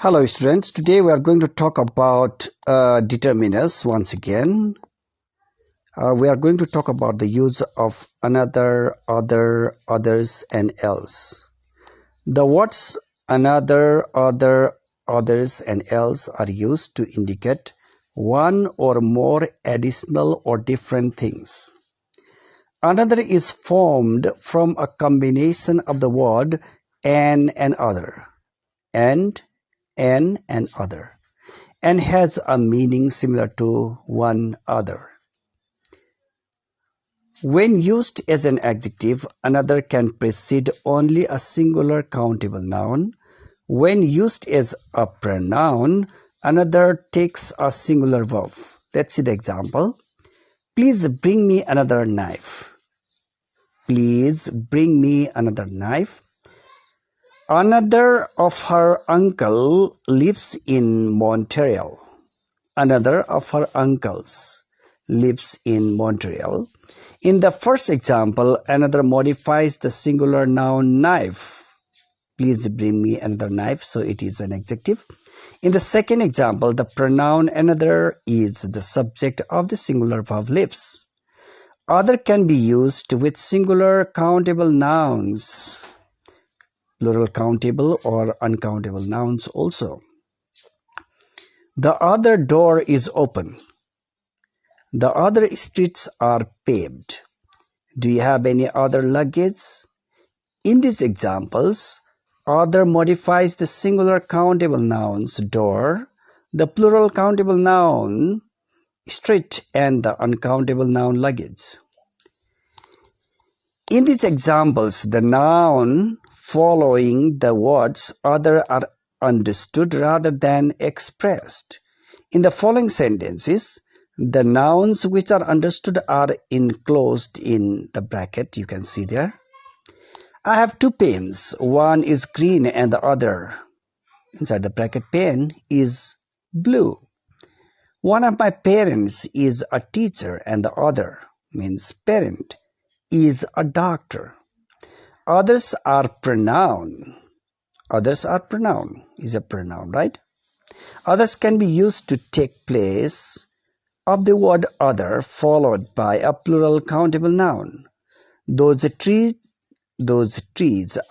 Hello students, today we are going to talk about determiners once again. We are going to talk about the use of another, other, others and else. The words another, other, others and else are used to indicate one or more additional or different things. Another is formed from a combination of the word and other, and other, and has a meaning similar to one other. When used as an adjective, another can precede only a singular countable noun. When used as a pronoun, another takes a singular verb. Let's see the example. Please bring me another knife. Please bring me another knife. Another of her uncle lives in Montreal. Another of her uncles lives in Montreal. In the first example, another modifies the singular noun knife. Please bring me another knife, so it is an adjective. In the second example, the pronoun another is the subject of the singular verb lives. Other can be used with singular countable nouns, plural countable or uncountable nouns also. The other door is open. The other streets are paved. Do you have any other luggage? In these examples, other modifies the singular countable nouns door, the plural countable noun street, and the uncountable noun luggage. In these examples, the noun following the words other are understood rather than expressed. In the following sentences, the nouns which are understood are enclosed in the bracket you can see there. I have two pens. One is green and the other, inside the bracket pen, is blue. One of my parents is a teacher and the other, means parent, is a doctor. Others are pronoun. Others are pronoun, is a pronoun, right? Others can be used to take place of the word other followed by a plural countable noun. Those trees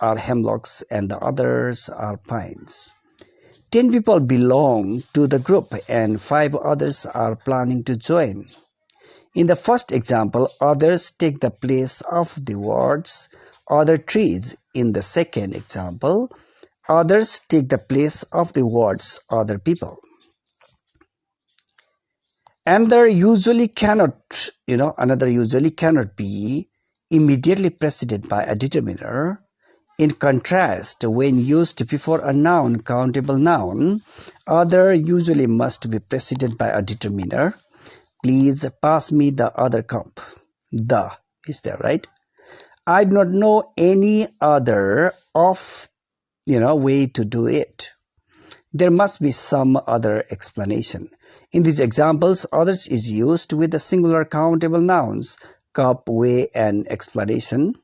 are hemlocks and the others are pines. 10 people belong to the group and 5 others are planning to join. In the first example, others take the place of the words other trees. In the second example, others take the place of the words other people. Another usually cannot be immediately preceded by a determiner. In contrast, when used before a noun, countable noun, other usually must be preceded by a determiner. Please pass me the other cup. The is there, right? I do not know any other way to do it. There must be some other explanation. In these examples, others is used with the singular countable nouns cup, way, and explanation.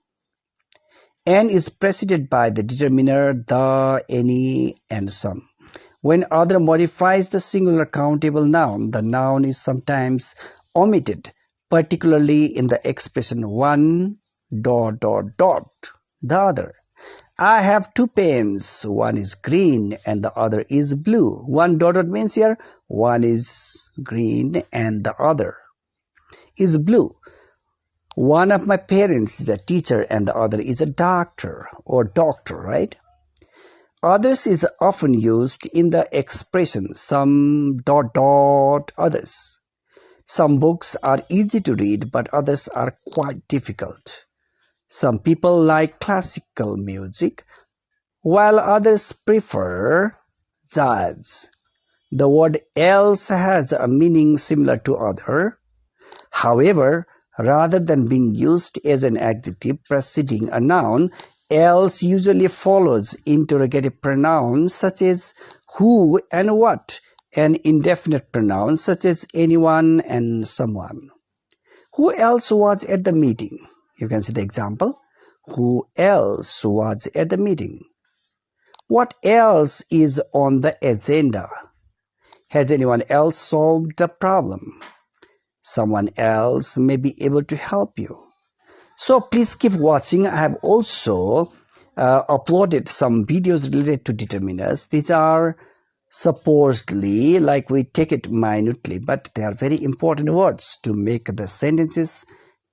And is preceded by the determiner the, any, and some. When other modifies the singular countable noun, the noun is sometimes omitted, particularly in the expression one ... the other. I have two pens. One is green and the other is blue. One ... means here one is green and the other is blue. One of my parents is a teacher and the other is a doctor, right? Others is often used in the expression some ... others. Some books are easy to read, but others are quite difficult. Some people like classical music, while others prefer jazz. The word else has a meaning similar to other. However, rather than being used as an adjective preceding a noun, else usually follows interrogative pronouns such as who and what, and indefinite pronouns such as anyone and someone. Who else was at the meeting? You can see the example. Who else was at the meeting? What else is on the agenda? Has anyone else solved the problem? Someone else may be able to help you. So please keep watching. I have also uploaded some videos related to determiners. These are supposedly, like, we take it minutely, but they are very important words to make the sentences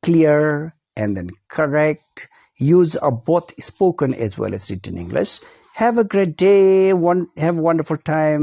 clear and then correct. Use of both spoken as well as written English. Have a great day. Have a wonderful time.